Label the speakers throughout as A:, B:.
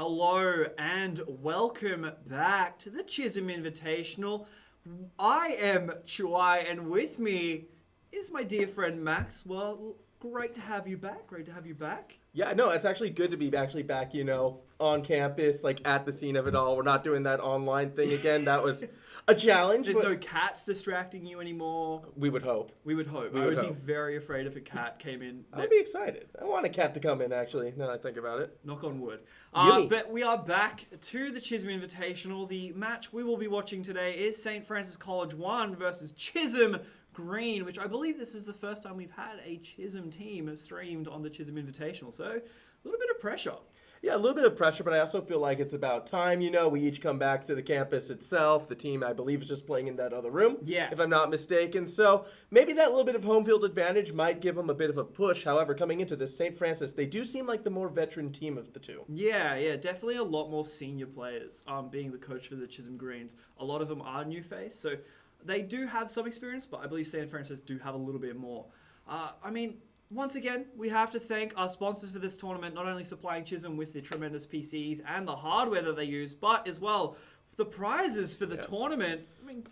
A: Hello and welcome back to the Chisholm Invitational. I am Chuai and with me is my dear friend Max. Well, great to have you back.
B: Yeah, no, it's actually good to be actually back, on campus, like at the scene of it all. We're not doing that online thing again. That was a challenge.
A: There's no cats distracting you anymore.
B: We would hope.
A: I would be very afraid if a cat came in.
B: I'd be excited. I want a cat to come in, actually, now that I think about it.
A: Knock on wood. But we are back to the Chisholm Invitational. The match we will be watching today is St. Francis College 1 versus Chisholm Green, which I believe this is the first time we've had a Chisholm team streamed on the Chisholm Invitational. So a little bit of pressure.
B: Yeah, a little bit of pressure, but I also feel like it's about time. We each come back to the campus itself. The team, I believe, is just playing in that other room, if I'm not mistaken. So maybe that little bit of home field advantage might give them a bit of a push. However, coming into this, St. Francis, they do seem like the more veteran team of the two.
A: Yeah, definitely a lot more senior players being the coach for the Chisholm Greens. A lot of them are new face, so they do have some experience, but I believe St. Francis do have a little bit more. Once again, we have to thank our sponsors for this tournament, not only supplying Chisholm with the tremendous PCs and the hardware that they use, but as well the prizes for the tournament.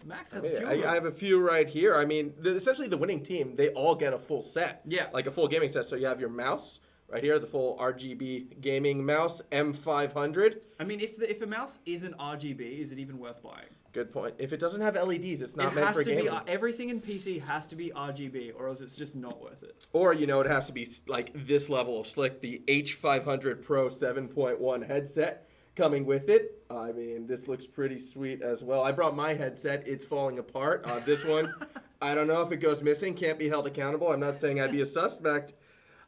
A: Max has a few.
B: I have a few right here. Essentially the winning team, they all get a full set.
A: Yeah.
B: Like a full gaming set. So you have your mouse right here, the full RGB gaming mouse, M500.
A: If a mouse isn't RGB, is it even worth buying?
B: Good point. If it doesn't have LEDs, it's not meant for gaming.
A: Everything in PC has to be RGB, or else it's just not worth it.
B: Or, it has to be like this level of slick, the H500 Pro 7.1 headset coming with it. This looks pretty sweet as well. I brought my headset. It's falling apart. This one, I don't know if it goes missing. Can't be held accountable. I'm not saying I'd be a suspect.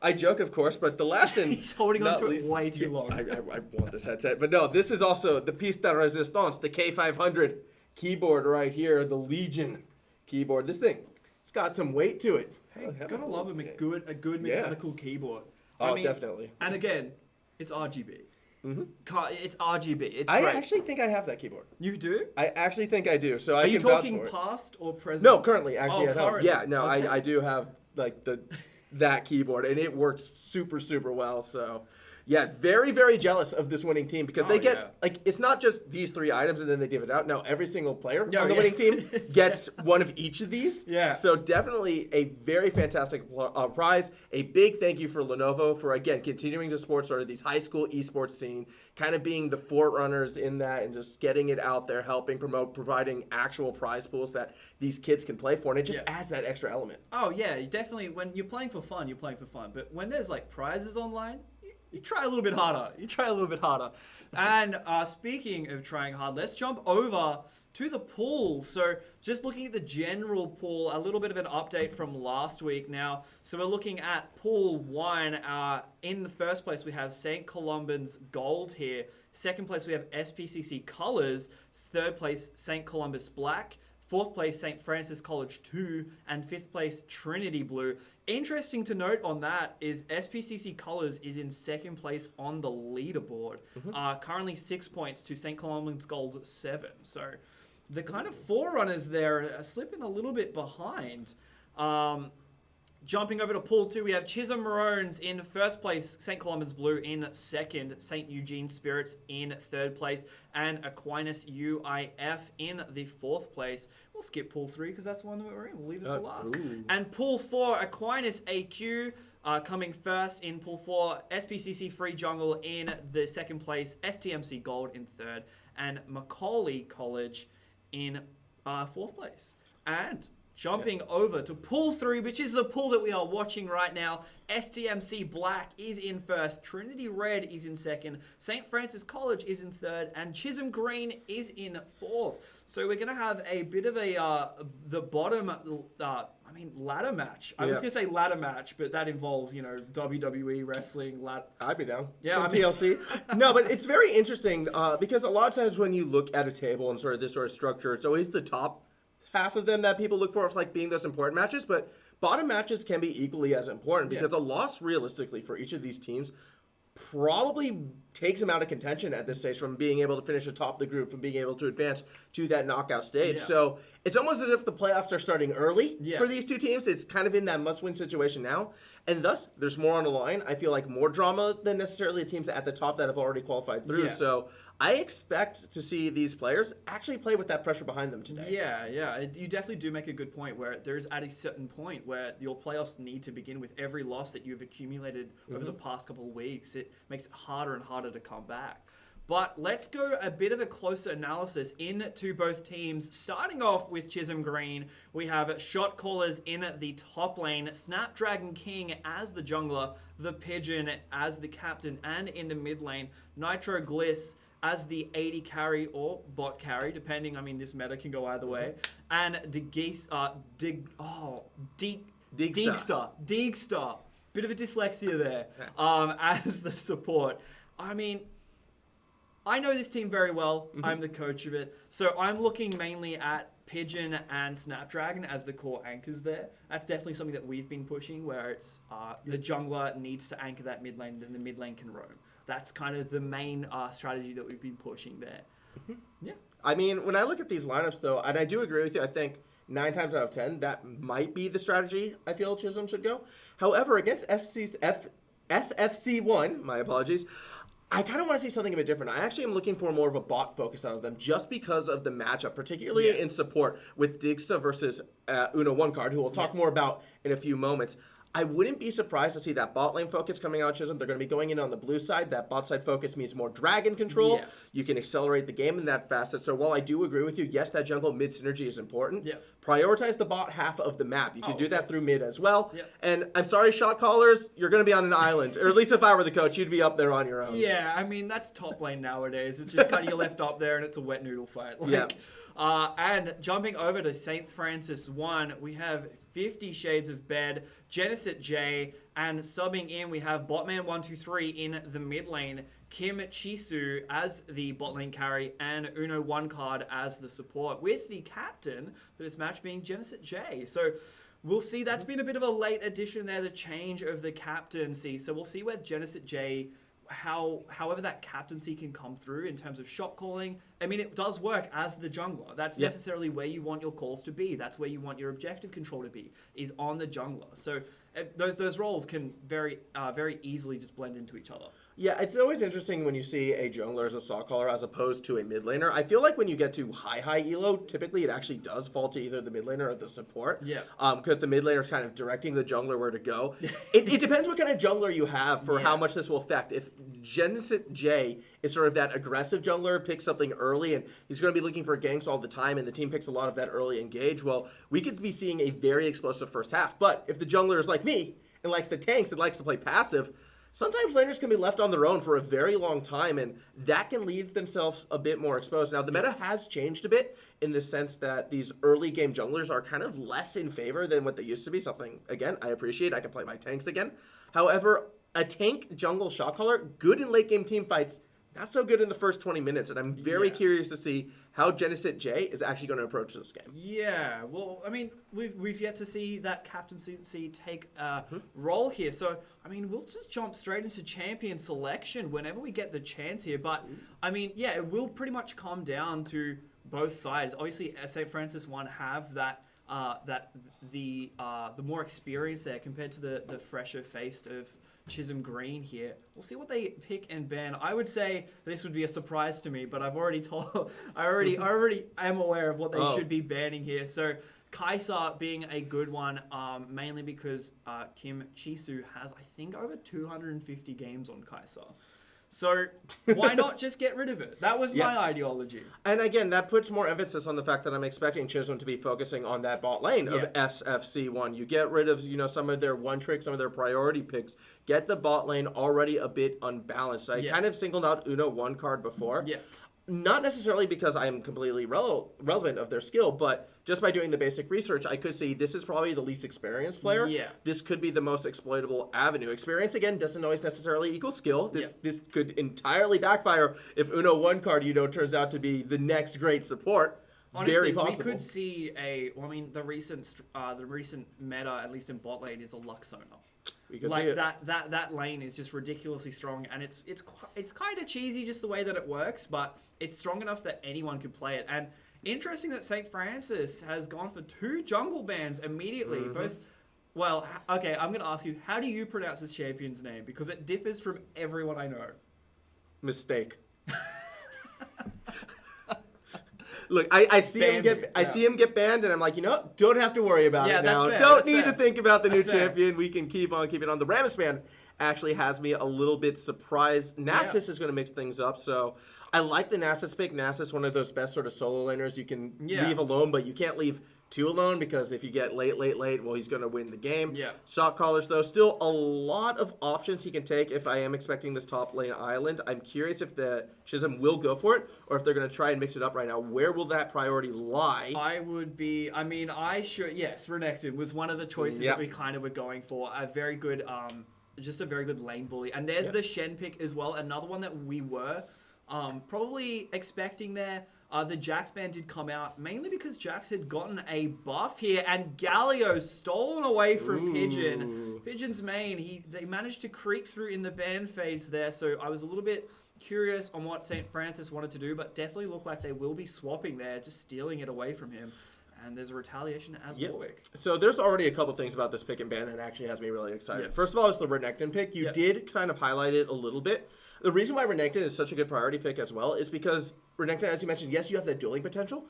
B: I joke, of course, but the last and
A: he's holding on to it way too long.
B: I want this headset. But no, this is also the piece de resistance, the K500 keyboard right here, the Legion keyboard. This thing, it's got some weight to it.
A: Hey, gotta love a good mechanical keyboard.
B: Definitely.
A: And again, it's RGB.
B: Mm-hmm.
A: It's RGB. It's
B: I
A: great.
B: actually think I have that keyboard.
A: You do?
B: I actually think I do. So
A: Are you talking
B: vouch for it.
A: past or present?
B: No, currently, actually at home.
A: currently.
B: Yeah, no,
A: Okay.
B: I do have like that keyboard, and it works super, super well. So, yeah, very, very jealous of this winning team because they get, it's not just these three items and then they give it out. No, every single player on the winning team gets one of each of these.
A: Yeah.
B: So definitely a very fantastic prize. A big thank you for Lenovo for, again, continuing to support sort of these high school esports scene, kind of being the forerunners in that and just getting it out there, helping promote, providing actual prize pools that these kids can play for. And it just adds that extra element.
A: Oh, yeah, definitely. When you're playing for fun, you're playing for fun. But when there's prizes online, you try a little bit harder. And speaking of trying hard, let's jump over to the pool. So just looking at the general pool, a little bit of an update from last week now. So we're looking at Pool 1. In the first place, we have St. Columban's Gold here. Second place, we have SPCC Colors. Third place, St. Columbus Black. Fourth place, St. Francis College 2, and fifth place, Trinity Blue. Interesting to note on that is SPCC Colors is in second place on the leaderboard. Currently 6 points to St. Columban's Gold 7. So the kind of forerunners there are slipping a little bit behind. Jumping over to Pool 2, we have Chisholm Maroons in first place, St. Columban's Blue in second, St. Eugene Spirits in third place, and Aquinas UIF in the fourth place. We'll skip Pool 3 because that's the one that we're in. We'll leave it for last. And Pool 4, Aquinas AQ coming first in Pool 4, SPCC Free Jungle in the second place, STMC Gold in third, and Macaulay College in fourth place. And jumping over to Pool 3, which is the pool that we are watching right now. STMC Black is in first. Trinity Red is in second. St. Francis College is in third. And Chisholm Green is in fourth. So we're going to have a bit of the bottom, ladder match. I was going to say ladder match, but that involves, WWE, wrestling,
B: I'd be down.
A: Yeah,
B: TLC. No, but it's very interesting because a lot of times when you look at a table and sort of this sort of structure, it's always the top half of them that people look for as being those important matches, but bottom matches can be equally as important because a loss realistically for each of these teams probably takes him out of contention at this stage from being able to finish atop the group, from being able to advance to that knockout stage.
A: Yeah.
B: So it's almost as if the playoffs are starting early
A: Yeah.
B: for these two teams. It's kind of in that must-win situation now. And thus, there's more on the line. I feel like more drama than necessarily the teams at the top that have already qualified through.
A: Yeah.
B: So I expect to see these players actually play with that pressure behind them today.
A: Yeah. You definitely do make a good point where there's at a certain point where your playoffs need to begin with every loss that you've accumulated over the past couple of weeks. It makes it harder and harder to come back. But let's go a bit of a closer analysis into both teams. Starting off with Chisholm Green, we have shot callers in the top lane, Snapdragon King as the jungler, the Pigeon as the captain, and in the mid lane, Nitro Gliss as the 80 carry or bot carry, depending. I mean, this meta can go either way. And Deegstar. Bit of a dyslexia there. As the support. I mean, I know this team very well. I'm the coach of it. So I'm looking mainly at Pigeon and Snapdragon as the core anchors there. That's definitely something that we've been pushing, where it's the jungler needs to anchor that mid lane, then the mid lane can roam. That's kind of the main strategy that we've been pushing there. Yeah.
B: I mean, when I look at these lineups, though, and I do agree with you, I think 9 times out of 10, that might be the strategy I feel Chisholm should go. However, against SFC1, my apologies, I kind of want to see something a bit different. I actually am looking for more of a bot focus out of them just because of the matchup, particularly in support with Digsta versus Uno One Card, who we'll talk more about in a few moments. I wouldn't be surprised to see that bot lane focus coming out, Chisholm. They're going to be going in on the blue side. That bot side focus means more dragon control.
A: Yeah.
B: You can accelerate the game in that facet. So while I do agree with you, yes, that jungle mid synergy is important.
A: Yeah.
B: Prioritize the bot half of the map. You can do that through mid as well.
A: Yeah.
B: And I'm sorry, shot callers, you're going to be on an island. Or at least if I were the coach, you'd be up there on your own.
A: Yeah, I mean, that's top lane nowadays. It's just kind of you're left up there and it's a wet noodle fight.
B: Yeah.
A: And jumping over to St. Francis 1, we have 50 Shades of Bed, Genesis J, and subbing in, we have Botman123 in the mid lane, Kim Chisu as the bot lane carry, and Uno One Card as the support, with the captain for this match being Genesis J. So we'll see, that's been a bit of a late addition there, the change of the captaincy. So we'll see where Genesis J, however that captaincy can come through in terms of shot calling. I mean, it does work as the jungler. That's necessarily where you want your calls to be. That's where you want your objective control to be, is on the jungler. So those roles can very easily just blend into each other.
B: Yeah, it's always interesting when you see a jungler as a shot caller as opposed to a mid laner. I feel like when you get to high elo, typically it actually does fall to either the mid laner or the support.
A: Yeah.
B: Because the mid laner is kind of directing the jungler where to go. It depends what kind of jungler you have for how much this will affect. If Genesis J is sort of that aggressive jungler, picks something early, and he's going to be looking for ganks all the time, and the team picks a lot of that early engage, well, we could be seeing a very explosive first half. But if the jungler is like me and likes the tanks and likes to play passive, sometimes laners can be left on their own for a very long time, and that can leave themselves a bit more exposed. Now, the meta has changed a bit in the sense that these early game junglers are kind of less in favor than what they used to be. Something, again, I appreciate. I can play my tanks again. However, a tank jungle shot caller, good in late game team fights, not so good in the first 20 minutes. And I'm very curious to see how Genesis J is actually going to approach this game.
A: Yeah, well, I mean, we've yet to see that captaincy take a role here. So, I mean, we'll just jump straight into champion selection whenever we get the chance here. But, I mean, yeah, it will pretty much come down to both sides. Obviously, St. Francis 1 have that the more experience there compared to the fresher faced of Chisholm Green here. We'll see what they pick and ban. I would say this would be a surprise to me, but I've already I already am aware of what they should be banning here. So Kai'Sa being a good one, mainly because Kim Chisu has, I think, over 250 games on Kai'Sa. So why not just get rid of it? That was my ideology.
B: And again, that puts more emphasis on the fact that I'm expecting Chisholm to be focusing on that bot lane of SFC1. You get rid of, some of their one trick, some of their priority picks. Get the bot lane already a bit unbalanced. I kind of singled out Uno One Card before. Yeah. Not necessarily because I'm completely relevant of their skill, but just by doing the basic research, I could see this is probably the least experienced player. Yeah. This could be the most exploitable avenue. Experience, again, doesn't always necessarily equal skill. This could entirely backfire if Uno One Card, turns out to be the next great support.
A: Honestly,
B: very possible.
A: We could see the recent meta, at least in bot lane, is a Luxona.
B: We could see
A: Like
B: it.
A: that lane is just ridiculously strong, and it's kind of cheesy just the way that it works, but it's strong enough that anyone could play it. And interesting that St. Francis has gone for 2 jungle bans immediately. Both. Well, okay, I'm going to ask you, how do you pronounce this champion's name? Because it differs from everyone I know.
B: Mistake. Look, I see him get banned, and I'm like, you know what? Don't have to worry about it now.
A: Fair,
B: Don't need to
A: fair.
B: think about the new
A: That's fair.
B: champion. We can keep on keeping on. The Rammus man actually has me a little bit surprised. Nasus is going to mix things up, so I like the Nasus pick. Nasus, one of those best sort of solo laners you can leave alone, but you can't leave 2 alone, because if you get late, well, he's going to win the game.
A: Yeah.
B: Shot callers, though, still a lot of options he can take if I am expecting this top lane island. I'm curious if the Chisholm will go for it, or if they're going to try and mix it up right now. Where will that priority lie?
A: Yes, Renekton was one of the choices that we kind of were going for. A very good, just a very good lane bully. And there's the Shen pick as well, another one that we were probably expecting there. The Jax ban did come out, mainly because Jax had gotten a buff here, and Galio stolen away from Pigeon. Pigeon's main, they managed to creep through in the ban phase there, so I was a little bit curious on what St. Francis wanted to do, but definitely looked like they will be swapping there, just stealing it away from him. And there's a retaliation as Warwick.
B: So there's already a couple things about this pick and ban that actually has me really excited. First of all, it's the Renekton pick. You did kind of highlight it a little bit. The reason why Renekton is such a good priority pick as well is because Renekton, as you mentioned, yes, you have that dueling potential.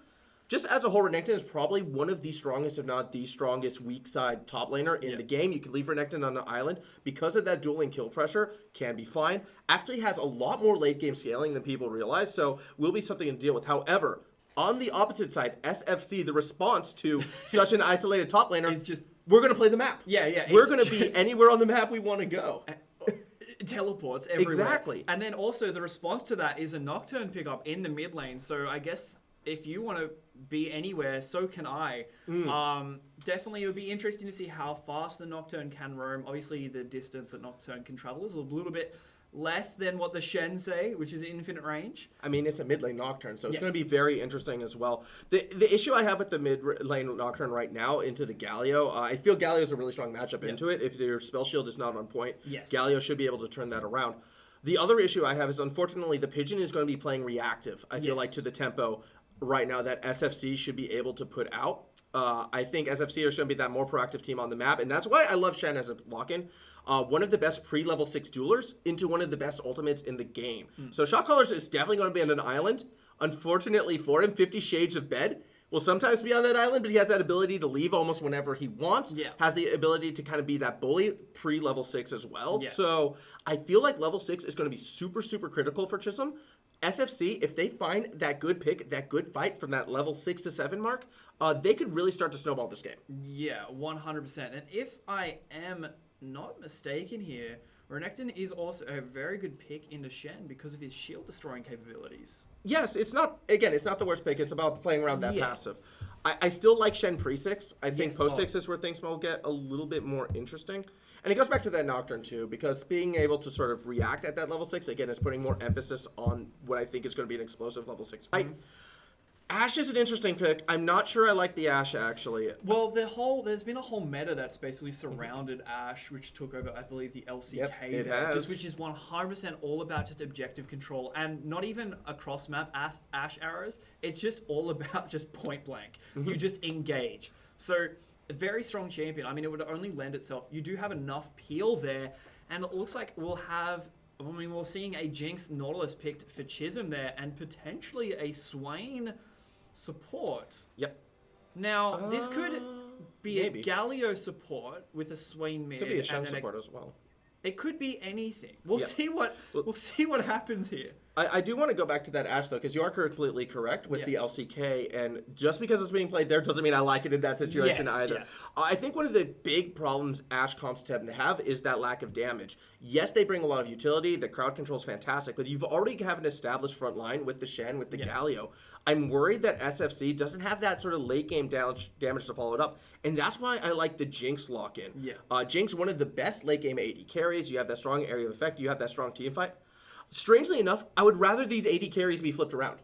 B: Just as a whole, Renekton is probably one of the strongest, if not the strongest, weak side top laner in the game. You can leave Renekton on the island because of that dueling kill pressure, can be fine. Actually has a lot more late game scaling than people realize, so will be something to deal with. However, on the opposite side, SFC, the response to such an isolated top laner
A: is just,
B: we're going to play the map.
A: Yeah.
B: We're going to be anywhere on the map we want to go.
A: Teleports everywhere.
B: Exactly.
A: And then also the response to that is a Nocturne pickup in the mid lane. So I guess if you want to be anywhere, so can I. Definitely it would be interesting to see how fast the Nocturne can roam. Obviously the distance that Nocturne can travel is a little bit less than what the Shen say, which is infinite range.
B: I mean, it's a mid lane Nocturne, so it's going to be very interesting as well. The issue I have with the mid lane Nocturne right now into the Galio, I feel Galio is a really strong matchup into it. If your spell shield is not on point, Galio should be able to turn that around. The other issue I have is, unfortunately, the Pigeon is going to be playing reactive, I feel like, to the tempo right now that SFC should be able to put out. I think SFC is going to be that more proactive team on the map, and that's why I love Shen as a lock-in. One of the best pre-level 6 duelers into one of the best ultimates in the game. So Shot Callers is definitely going to be on an island. Unfortunately for him, 50 Shades of Bed will sometimes be on that island, but he has that ability to leave almost whenever he wants. Has the ability to kind of be that bully pre-level 6 as well. So I feel like level 6 is going to be super, super critical for Chisholm. SFC, if they find that good pick, that good fight from that level 6 to 7 mark, they could really start to snowball this game.
A: Yeah, 100%. And if I am not mistaken here, Renekton is also a very good pick into Shen because of his shield destroying capabilities.
B: Yes, it's not the worst pick. It's about playing around that passive. I still like Shen pre-6. I think post-6 is where things will get a little bit more interesting. And it goes back to that Nocturne too, because being able to sort of react at that level 6, again, is putting more emphasis on what I think is going to be an explosive level 6 fight. Ashe is an interesting pick. I'm not sure I like the Ashe, actually.
A: Well, there's been a whole meta that's basically surrounded Ashe, which took over, I believe, the LCK, which is 100% all about just objective control, and not even across map Ashe arrows. It's just all about just point blank. You just engage. So, a very strong champion. I mean, it would only lend itself. You do have enough peel there, and it looks like we're seeing a Jinx Nautilus picked for Chisholm there, and potentially a Swain support. Now, this could be a Galio support with a Swain mid.
B: Could be a Shen support as well.
A: It could be anything. We'll see what happens here.
B: I do want to go back to that Ashe, though, because you are completely correct with the LCK, and just because it's being played there doesn't mean I like it in that situation either. I think one of the big problems Ashe comps tend to have is that lack of damage. Yes, they bring a lot of utility, the crowd control is fantastic, but you've already have an established front line with the Shen, with the Galio. I'm worried that SFC doesn't have that sort of late game damage to follow it up, and that's why I like the Jinx lock-in. Jinx, one of the best late game AD carries, you have that strong area of effect, you have that strong team fight. Strangely enough, I would rather these AD carries be flipped around.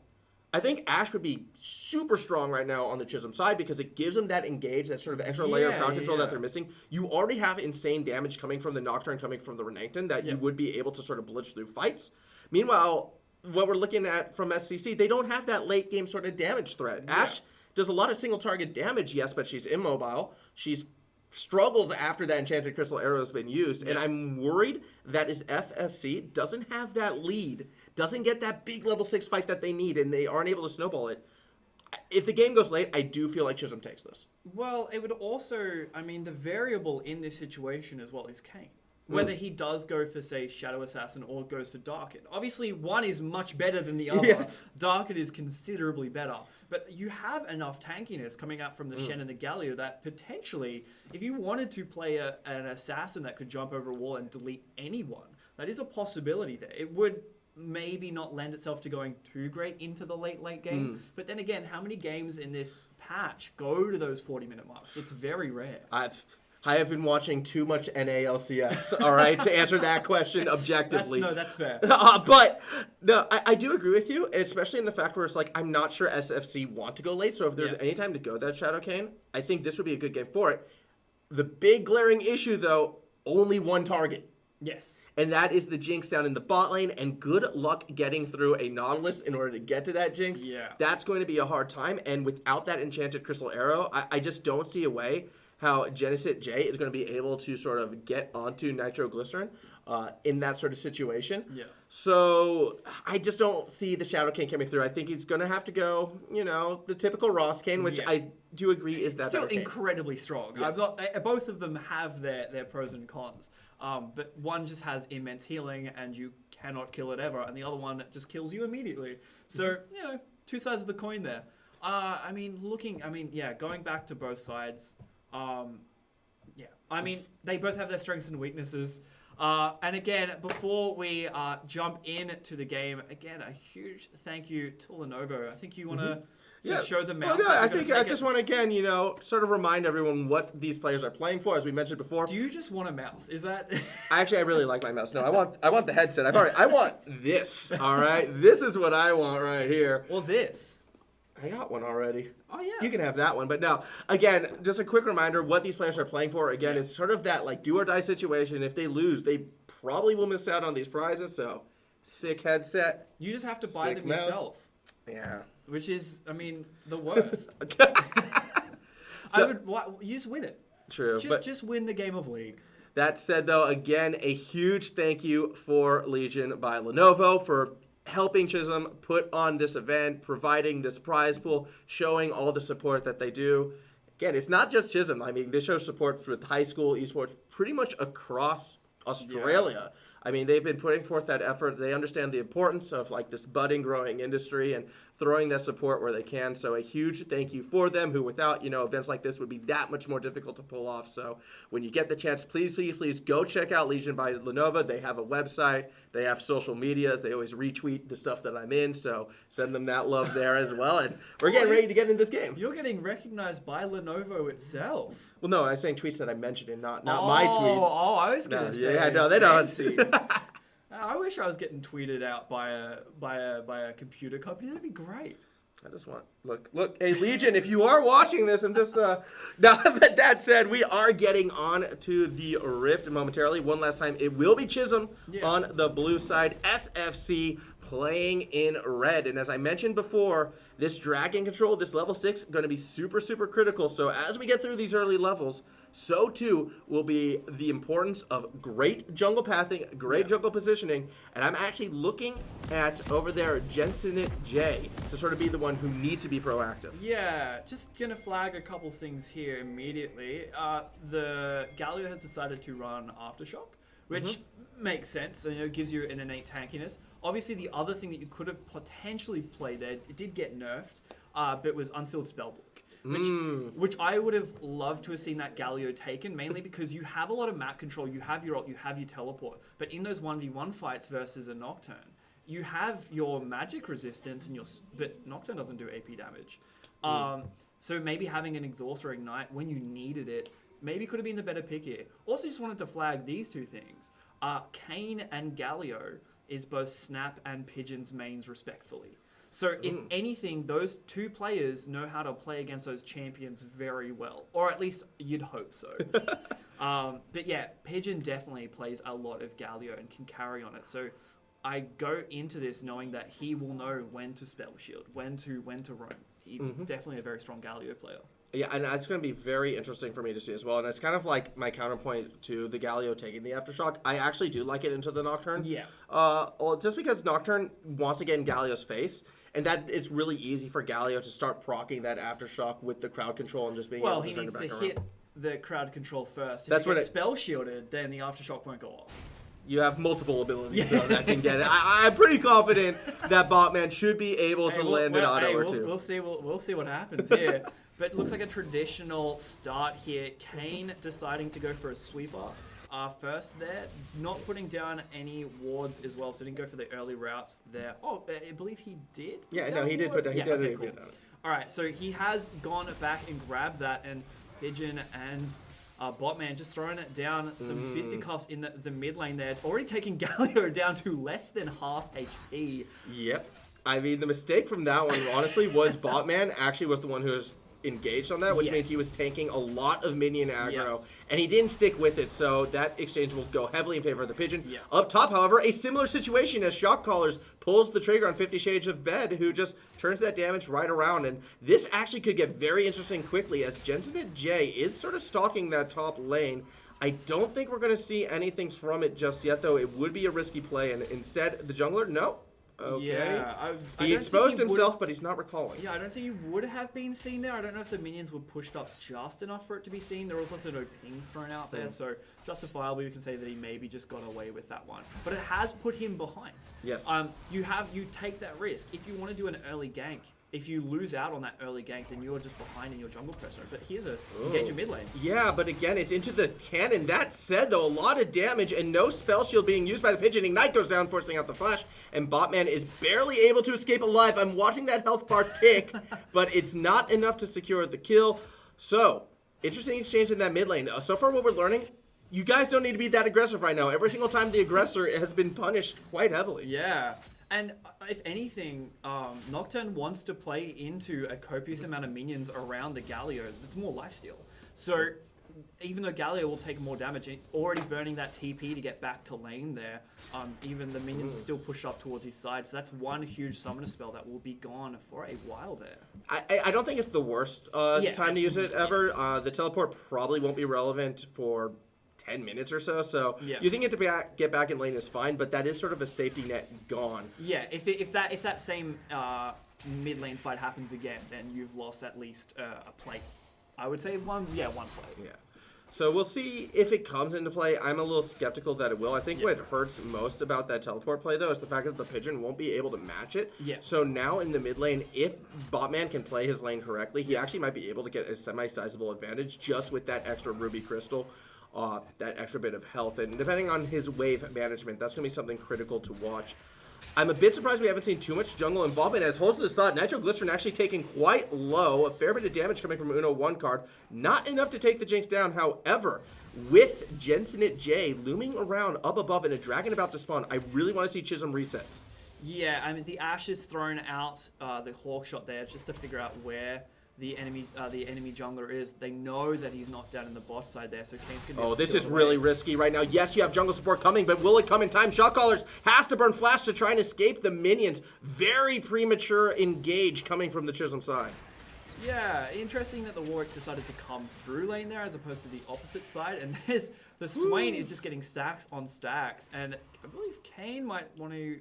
B: I think Ash would be super strong right now on the Chisholm side because it gives them that engage, that sort of extra layer of crowd control that they're missing. You already have insane damage coming from the Nocturne, coming from the Renekton that you would be able to sort of blitz through fights. Meanwhile, what we're looking at from SCC, they don't have that late game sort of damage threat. Ash does a lot of single target damage, yes, but she's immobile. She's struggles after that Enchanted Crystal Arrow has been used, and I'm worried that his FSC doesn't have that lead, doesn't get that big level 6 fight that they need, and they aren't able to snowball it. If the game goes late, I do feel like Chisholm takes this.
A: Well, it would also, I mean, the variable in this situation as well is Kane. Whether he does go for, say, Shadow Assassin or goes for Darken. Obviously, one is much better than the other.
B: Yes.
A: Darken is considerably better. But you have enough tankiness coming out from the Shen and the Galio that potentially, if you wanted to play an assassin that could jump over a wall and delete anyone, that is a possibility there. It would maybe not lend itself to going too great into the late game. But then again, how many games in this patch go to those 40-minute marks? It's very rare.
B: I have been watching too much NALCS, all right, to answer that question objectively.
A: That's fair.
B: But no, I do agree with you, especially in the fact where it's like, I'm not sure SFC want to go late, so if there's any time to go that Shadow Cane, I think this would be a good game for it. The big glaring issue, though, only one target.
A: Yes.
B: And that is the Jinx down in the bot lane, and good luck getting through a Nautilus in order to get to that Jinx.
A: Yeah.
B: That's going to be a hard time, and without that Enchanted Crystal Arrow, I just don't see a way how Genesis J is going to be able to sort of get onto Nitroglycerin in that sort of situation.
A: Yeah.
B: So I just don't see the Shadow Cane coming through. I think he's going to have to go, the typical Ross Cane, which I do agree is that
A: still
B: better cane.
A: Incredibly strong.
B: Yes.
A: Both of them have their pros and cons. But one just has immense healing and you cannot kill it ever, and the other one just kills you immediately. So, two sides of the coin there. Going back to both sides, they both have their strengths and weaknesses. And again, before we jump into the game, again, a huge thank you to Lenovo. I think you want to just show the mouse.
B: Well, I just want to, again, sort of remind everyone what these players are playing for, as we mentioned before.
A: Do you just want a mouse? Is that...
B: I really like my mouse. No, I want the headset. I want this, all right? This is what I want right here.
A: Well, this.
B: I got one already.
A: Oh, yeah.
B: You can have that one. But no, again, just a quick reminder what these players are playing for. Again, it's sort of that do or die situation. If they lose, they probably will miss out on these prizes. So, sick headset.
A: You just have to buy them yourself.
B: Yeah.
A: Which is, the worst. You just win it.
B: True.
A: Just win the game of League.
B: That said, though, again, a huge thank you for Legion by Lenovo for helping Chisholm put on this event, providing this prize pool, showing all the support that they do. Again, it's not just Chisholm. They show support with high school esports pretty much across Australia. They've been putting forth that effort. They understand the importance of this budding, growing industry and throwing that support where they can. So a huge thank you for them, who without, events like this would be that much more difficult to pull off. So when you get the chance, please, please, please go check out Legion by Lenovo. They have a website. They have social medias. They always retweet the stuff that I'm in. So send them that love there as well. And we're getting ready to get in this game.
A: You're getting recognized by Lenovo itself.
B: Well, no, I was saying tweets that I mentioned and not my tweets.
A: Oh, I was going to say.
B: Yeah, no, they don't.
A: I wish I was getting tweeted out by a computer company. That'd be great.
B: I just want look. Hey, Legion, if you are watching this, I'm just now that said, we are getting on to the Rift momentarily. One last time, it will be Chisholm on the blue side. SFC playing in red, and as I mentioned before, this dragon control, this level 6, going to be super, super critical. So as we get through these early levels, so too will be the importance of great jungle pathing, great jungle positioning, and I'm actually looking at over there Jensen J to sort of be the one who needs to be proactive.
A: Yeah, just gonna flag a couple things here immediately. The Galio has decided to run Aftershock, which makes sense. So, gives you an innate tankiness. Obviously, the other thing that you could have potentially played there, it did get nerfed, but was Unsealed Spellbook. Which I would have loved to have seen that Galio taken, mainly because you have a lot of map control, you have your ult, you have your teleport, but in those 1v1 fights versus a Nocturne, you have your magic resistance, but Nocturne doesn't do AP damage. So maybe having an exhaust or ignite when you needed it, maybe could have been the better pick here. Also just wanted to flag these two things. Kane and Galio is both Snap and Pigeon's mains respectfully. So if anything, those two players know how to play against those champions very well. Or at least you'd hope so. But yeah, Pigeon definitely plays a lot of Galio and can carry on it. So I go into this knowing that he will know when to spell shield, when to roam. He's definitely a very strong Galio player.
B: Yeah, and that's going to be very interesting for me to see as well. And it's kind of like my counterpoint to the Galio taking the Aftershock. I actually do like it into the Nocturne.
A: Yeah.
B: Well, just because Nocturne wants to get in Galio's face, and that it's really easy for Galio to start proccing that Aftershock with the crowd control and just being able to turn it back around.
A: Well, he needs to hit the crowd control first. If
B: That's
A: he gets
B: what
A: spell shielded, then the Aftershock won't go off.
B: You have multiple abilities though that can get it. I'm pretty confident that Botman should be able to land an auto or two.
A: We'll see what happens here. But it looks like a traditional start here. Kane deciding to go for a sweeper first there, not putting down any wards as well, so didn't go for the early routes there. Oh, I believe he did.
B: Yeah, no, he did put down. He did put down.
A: All right, so he has gone back and grabbed that, and Pigeon and Botman just throwing it down. Some fisticuffs in the mid lane there, already taking Galio down to less than half HP.
B: Yep. I mean, the mistake from that one, honestly, was Botman actually was the one who was engaged on that, which means he was tanking a lot of minion aggro, and he didn't stick with it, so that exchange will go heavily in favor of the Pigeon. Up top, however, a similar situation as Shock Callers pulls the trigger on 50 Shades of Bed, who just turns that damage right around, and this actually could get very interesting quickly as Jensen J is sort of stalking that top lane. I don't think we're going to see anything from it just yet, though. It would be a risky play, and instead, the jungler, no. Okay.
A: Yeah,
B: he exposed himself, but he's not recalling.
A: Yeah, I don't think he would have been seen there. I don't know if the minions were pushed up just enough for it to be seen. There was also no pings thrown out there, so justifiably we can say that he maybe just got away with that one. But it has put him behind.
B: Yes.
A: You take that risk. If you want to do an early gank, if you lose out on that early gank, then you're just behind in your jungle pressure. But here's a engage your mid lane.
B: Yeah, but again, it's into the cannon. That said, though, a lot of damage and no spell shield being used by the Pigeon. Ignite goes down, forcing out the flash, and Botman is barely able to escape alive. I'm watching that health bar tick, but it's not enough to secure the kill. So, interesting exchange in that mid lane. So far, what we're learning, you guys don't need to be that aggressive right now. Every single time the aggressor has been punished quite heavily.
A: Yeah. And if anything, Nocturne wants to play into a copious amount of minions around the Galio. It's more lifesteal. So even though Galio will take more damage, already burning that TP to get back to lane there, even the minions are still pushed up towards his side. So that's one huge summoner spell that will be gone for a while there.
B: I don't think it's the worst time to use it ever. The teleport probably won't be relevant for 10 minutes or so, using it to get back in lane is fine, but that is sort of a safety net gone.
A: Yeah, if that same mid lane fight happens again, then you've lost at least a plate. I would say one plate.
B: Yeah. So we'll see if it comes into play. I'm a little skeptical that it will. I think what hurts most about that teleport play, though, is the fact that the Pigeon won't be able to match it.
A: Yeah.
B: So now in the mid lane, if Botman can play his lane correctly, he actually might be able to get a semi-sizable advantage just with that extra Ruby Crystal. That extra bit of health, and depending on his wave management, that's going to be something critical to watch. I'm a bit surprised we haven't seen too much jungle involvement, as holds this thought, Nitroglycerin actually taken quite low, a fair bit of damage coming from Uno 1 card, not enough to take the Jinx down. However, with Jensen J looming around up above and a dragon about to spawn, I really want to see Chisholm reset.
A: Yeah, I mean, the Ashe is thrown out, the Hawk shot there, just to figure out where the enemy jungler is. They know that he's not down in the bot side there, so Kane's gonna be
B: this is really risky right now. Yes, you have jungle support coming, but will it come in time? Shock Callers has to burn flash to try and escape the minions. Very premature engage coming from the Chisholm side.
A: Yeah, interesting that the Warwick decided to come through lane there as opposed to the opposite side, and there's the Swain is just getting stacks on stacks, and I believe Kane might want to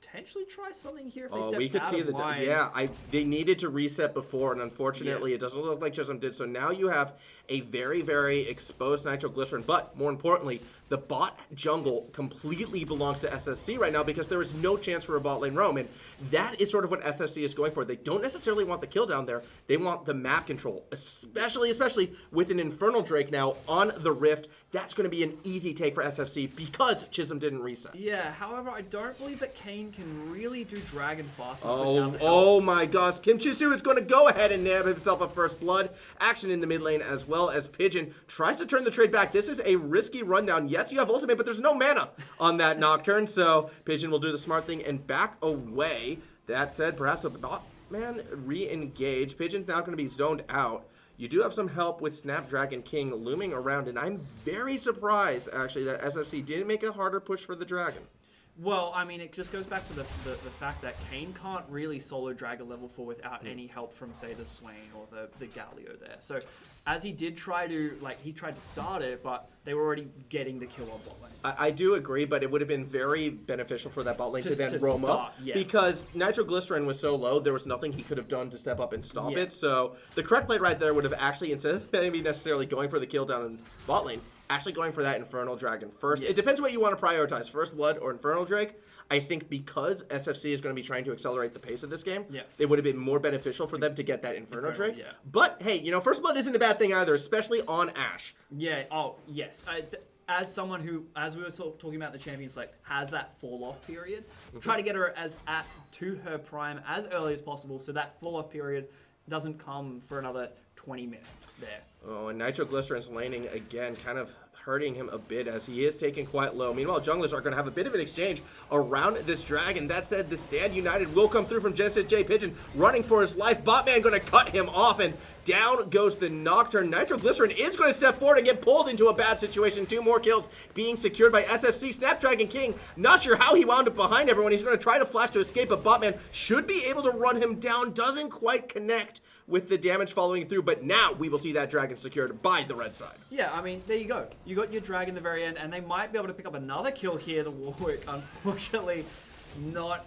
A: potentially try something here if they step
B: we could
A: out
B: see
A: of line.
B: they needed to reset before, and unfortunately it doesn't look like Chisholm did. So now you have a very, very exposed Nitroglycerin, but more importantly, the bot jungle completely belongs to SSC right now because there is no chance for a bot lane roam, and that is sort of what SSC is going for. They don't necessarily want the kill down there. They want the map control, especially with an Infernal Drake now on the Rift. That's going to be an easy take for SFC because Chisholm didn't reset.
A: Yeah, however, I don't believe that Kane can really do Dragon fast enough.
B: Oh my gosh. Kim Chisu is going to go ahead and nab himself a first blood. Action in the mid lane as well as Pigeon tries to turn the trade back. This is a risky rundown. Yes, you have ultimate, but there's no mana on that Nocturne, so Pigeon will do the smart thing and back away. That said, perhaps a Botman re-engage. Pigeon's now going to be zoned out. You do have some help with Snapdragon King looming around, and I'm very surprised, actually, that SFC didn't make a harder push for the Dragon.
A: Well, I mean, it just goes back to the fact that Kane can't really solo drag a level 4 without any help from, say, the Swain or the Galio there. So, as he did try to, he tried to start it, but they were already getting the kill on bot lane.
B: I do agree, but it would have been very beneficial for that bot lane to then roam up.
A: Yeah.
B: Because Nitroglycerin was so low, there was nothing he could have done to step up and stop it. So, the correct play right there would have actually, instead of maybe necessarily going for the kill down in bot lane, actually going for that Infernal Dragon first. Yeah. It depends what you want to prioritize, First Blood or Infernal Drake. I think because SFC is going to be trying to accelerate the pace of this game, it would have been more beneficial for them to get that Inferno Drake. Yeah. But, hey, First Blood isn't a bad thing either, especially on Ashe.
A: Yeah, oh, yes. As someone who, as we were talking about the Champions Select, has that fall-off period, try to get her to her prime as early as possible so that fall-off period doesn't come for another 20 minutes there.
B: Oh, and Nitroglycerin's laning again, kind of hurting him a bit as he is taken quite low. Meanwhile, junglers are going to have a bit of an exchange around this dragon. That said, the stand united will come through from Jensen J. Pigeon, running for his life. Botman going to cut him off, and down goes the Nocturne. Nitroglycerin is going to step forward and get pulled into a bad situation. 2 more kills being secured by SFC. Snapdragon King, not sure how he wound up behind everyone. He's going to try to flash to escape, but Botman should be able to run him down. Doesn't quite connect with the damage following through, but now we will see that dragon secured by the red side.
A: Yeah, I mean, there you go. You got your dragon at the very end, and they might be able to pick up another kill here, the Warwick. Unfortunately, not...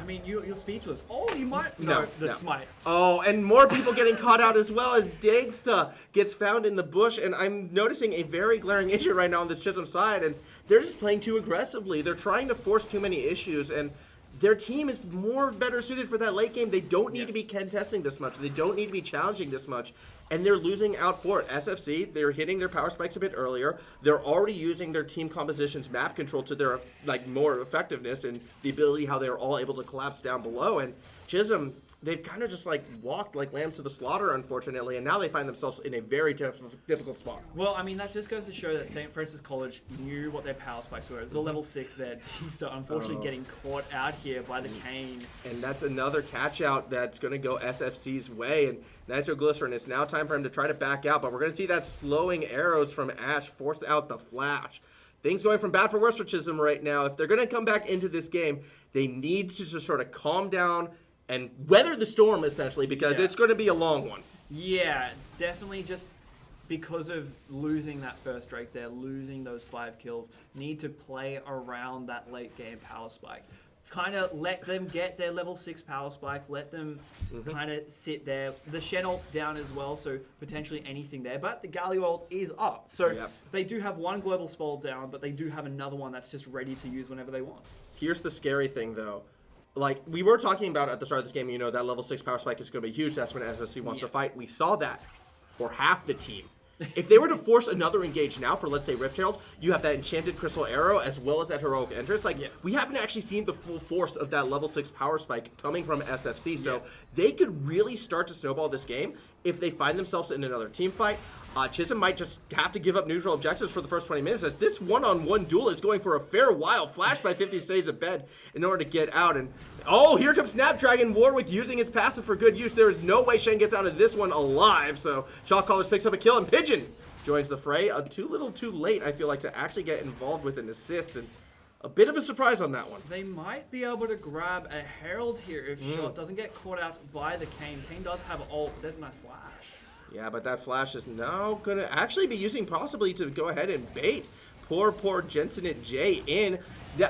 A: I mean, you're speechless. Oh, you might... No, Smite.
B: Oh, and more people getting caught out as well as Dagsta gets found in the bush, and I'm noticing a very glaring issue right now on this Chisholm side, and they're just playing too aggressively. They're trying to force too many issues, and their team is better suited for that late game. They don't need to be contesting this much. They don't need to be challenging this much. And they're losing out for it. SFC, they're hitting their power spikes a bit earlier. They're already using their team composition's map control to their more effectiveness and the ability how they're all able to collapse down below. And Chisholm, they've kind of just walked like lambs to the slaughter, unfortunately, and now they find themselves in a very difficult spot.
A: Well, I mean, that just goes to show that St. Francis College knew what their power spikes were. It's a level 6 there. Dagsta unfortunately getting caught out here by the Kane.
B: And that's another catch out that's going to go SFC's way. And Nitroglycerin, it's now time for him to try to back out, but we're going to see that slowing arrows from Ashe force out the flash. Things going from bad for worse for Chisholm right now. If they're going to come back into this game, they need to just sort of calm down and weather the storm, essentially, because it's going to be a long one.
A: Yeah, definitely just because of losing that first Drake there, losing those 5 kills, need to play around that late game power spike. Kind of let them get their level 6 power spikes, let them kind of sit there. The Shen ult's down as well, so potentially anything there, but the Galio ult is up. So they do have one global spell down, but they do have another one that's just ready to use whenever they want.
B: Here's the scary thing, though. We were talking about at the start of this game, that level 6 power spike is going to be huge. That's when SSC wants to fight. We saw that for half the team. If they were to force another engage now for, let's say, Rift Herald, you have that Enchanted Crystal Arrow as well as that Heroic Entrance. We haven't actually seen the full force of that level 6 power spike coming from SFC. So they could really start to snowball this game if they find themselves in another team fight. Chisholm might just have to give up neutral objectives for the first 20 minutes as this one-on-one duel is going for a fair while. Flash by 50 stays of bed in order to get out. And here comes Snapdragon. Warwick using his passive for good use. There is no way Shen gets out of this one alive. So Chalk Collars picks up a kill and Pigeon joins the fray. Too little too late, I feel like, to actually get involved with an assist. And a bit of a surprise on that one.
A: They might be able to grab a Herald here if Shot doesn't get caught out by the Kane. Kane does have ult, but there's a nice flash.
B: Yeah, but that flash is now going to actually be using possibly to go ahead and bait poor Jensen and Jay in.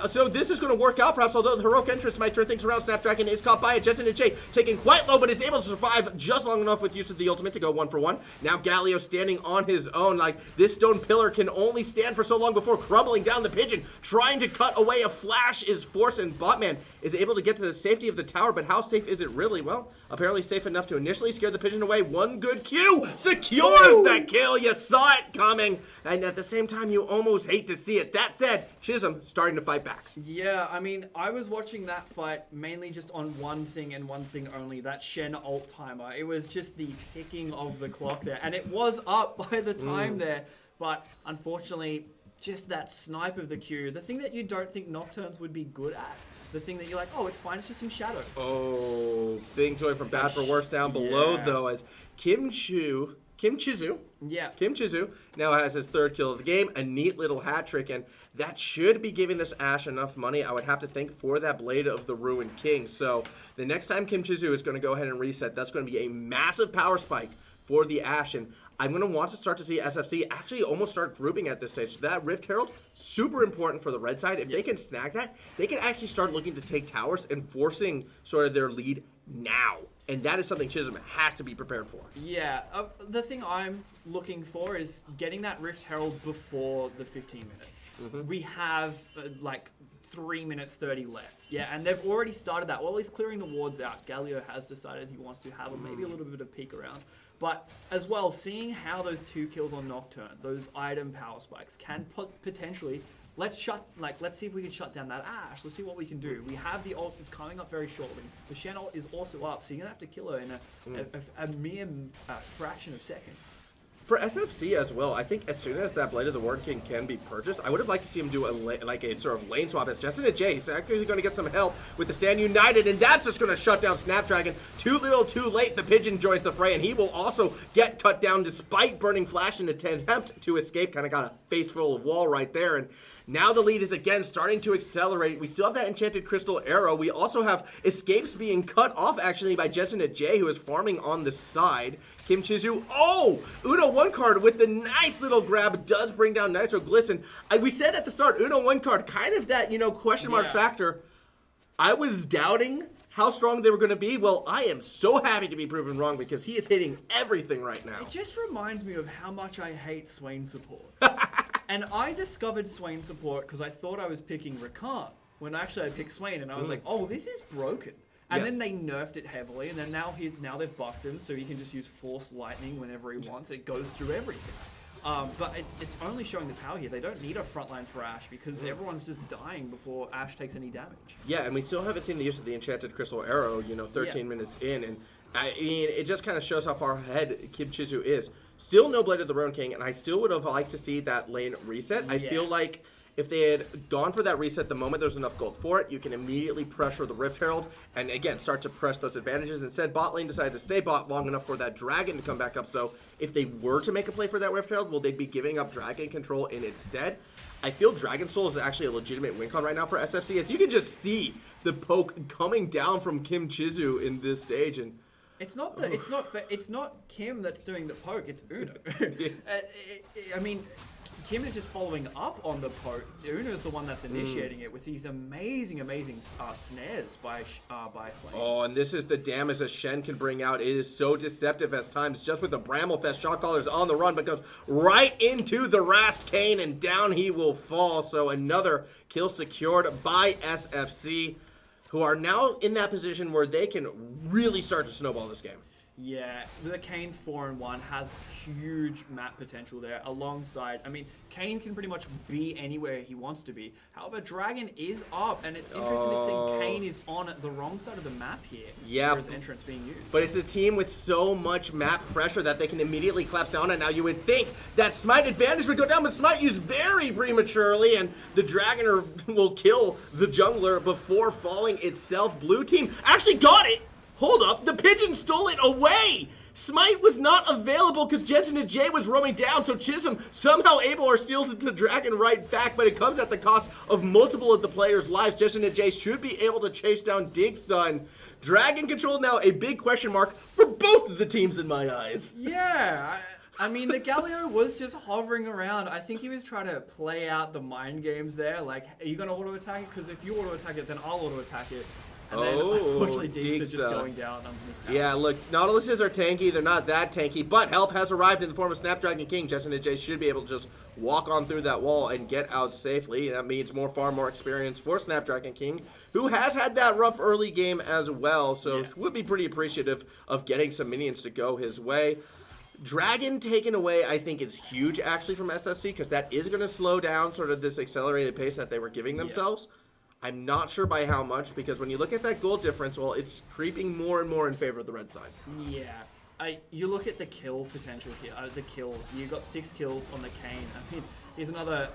B: So this is going to work out perhaps, although the Heroic Entrance might turn things around. Snapdragon is caught by it. Jensen and Jay taking quite low, but is able to survive just long enough with use of the ultimate to go 1-for-1. Now Galio standing on his own. This stone pillar can only stand for so long before crumbling down. The Pigeon trying to cut away. A flash is forced, and Botman is able to get to the safety of the tower, but how safe is it really? Well, apparently safe enough to initially scare the Pigeon away. One good Q secures that kill. You saw it coming, and at the same time, you almost hate to see it. That said, Chisholm starting to fight back.
A: Yeah, I mean, I was watching that fight mainly just on one thing and one thing only, that Shen ult timer. It was just the ticking of the clock there, and it was up by the time there, but unfortunately, just that snipe of the Q, the thing that you don't think Nocturnes would be good at, the thing that you're like, oh, it's fine, it's just some shadow.
B: Oh, things going from bad for worse down below, though, as Kim Chizu now has his 3rd kill of the game, a neat little hat trick, and that should be giving this Ashe enough money, I would have to think, for that Blade of the Ruined King. So the next time Kim Chizu is going to go ahead and reset, that's going to be a massive power spike for the Ashe, and I'm going to want to start to see SFC actually almost start grouping at this stage. That Rift Herald, super important for the red side. If they can snag that, they can actually start looking to take towers and forcing sort of their lead now. And that is something Chisholm has to be prepared for.
A: Yeah, the thing I'm looking for is getting that Rift Herald before the 15 minutes. We have like 3 minutes 30 left. Yeah, and they've already started that. Well, he's clearing the wards out. Galio has decided he wants to have maybe a little bit of peek around. But as well, seeing how those 2 kills on Nocturne, those item power spikes, can potentially... Let's see if we can shut down that Ashe. Let's see what we can do. We have the ult coming up very shortly. The Shen ult is also up, so you're going to have to kill her in a mere fraction of seconds.
B: For SFC as well, I think as soon as that Blade of the Ward King can be purchased, I would have liked to see him do a sort of lane swap as Justin and Jay. He's actually going to get some help with the Stand United, and that's just going to shut down Snapdragon. Too little, too late. The Pigeon joins the fray, and he will also get cut down despite burning Flash in an attempt to escape. Kind of got a face full of wall right there, and now the lead is again starting to accelerate. We still have that Enchanted Crystal Arrow. We also have escapes being cut off actually by Jensen at J, who is farming on the side. Kim Chizu, Uno 1 card with the nice little grab does bring down Nitro Glisten. We said at the start, Uno 1 card, kind of that, question mark factor. I was doubting how strong they were going to be. Well, I am so happy to be proven wrong because he is hitting everything right now.
A: It just reminds me of how much I hate Swain support. And I discovered Swain support because I thought I was picking Rakan, when actually I picked Swain, and I was like, oh, this is broken. And then they nerfed it heavily, and then now they've buffed him, so he can just use Force Lightning whenever he wants. It goes through everything. But it's only showing the power here. They don't need a frontline for Ashe because everyone's just dying before Ashe takes any damage.
B: Yeah, and we still haven't seen the use of the Enchanted Crystal Arrow, 13 minutes in, and I mean, it just kind of shows how far ahead Kim Chizu is. Still no Blade of the Ruined King, and I still would have liked to see that lane reset. I feel like if they had gone for that reset the moment there's enough gold for it, you can immediately pressure the Rift Herald and, again, start to press those advantages. Instead, bot lane decided to stay bot long enough for that Dragon to come back up. So if they were to make a play for that Rift Herald, well, they'd be giving up Dragon control in its stead. I feel Dragon Soul is actually a legitimate win con right now for SFC, as you can just see the poke coming down from Kim Chizu in this stage. And
A: it's not Kim that's doing the poke. It's Uno. I mean, Kim is just following up on the poke. Uno is the one that's initiating it with these amazing snares by Swain.
B: Oh, and this is the damage that Shen can bring out. It is so deceptive at times, just with the Bramblefest. Shotcaller's on the run, but goes right into the Rast Kane, and down he will fall. So another kill secured by SFC, who are now in that position where they can really start to snowball this game.
A: Yeah, the Kane's 4-1 has huge map potential there alongside, I mean, Kane can pretty much be anywhere he wants to be. However, Dragon is up, and it's interesting to see Kane is on the wrong side of the map here.
B: Yeah,
A: for his entrance being used.
B: But it's a team with so much map pressure that they can immediately collapse down, and now you would think that Smite advantage would go down, but Smite used very prematurely, and the Dragoner will kill the jungler before falling itself. Blue team actually got it! Hold up, the Pigeon stole it away! Smite was not available because Jensen and Jay was roaming down, so Chisholm somehow able to steal the Dragon right back, but it comes at the cost of multiple of the players' lives. Jensen and Jay should be able to chase down Digstun. Dragon control now a big question mark for both of the teams in my eyes.
A: Yeah, I mean, the Galio was just hovering around. I think he was trying to play out the mind games there, like, are you going to auto-attack it? Because if you auto-attack it, then I'll auto-attack it. And then, unfortunately, Deeks are just going down underneath tower.
B: Yeah, look, Nautiluses are tanky. They're not that tanky, but help has arrived in the form of Snapdragon King. Justin and Jay should be able to just walk on through that wall and get out safely. That means far more experience for Snapdragon King, who has had that rough early game as well, so would be pretty appreciative of getting some minions to go his way. Dragon taken away, I think, is huge, actually, from SSC, because that is going to slow down sort of this accelerated pace that they were giving themselves. I'm not sure by how much, because when you look at that goal difference, well, it's creeping more and more in favor of the red side.
A: Yeah. You look at the kill potential here, the kills. You got 6 kills on the Kane. I mean, here's another,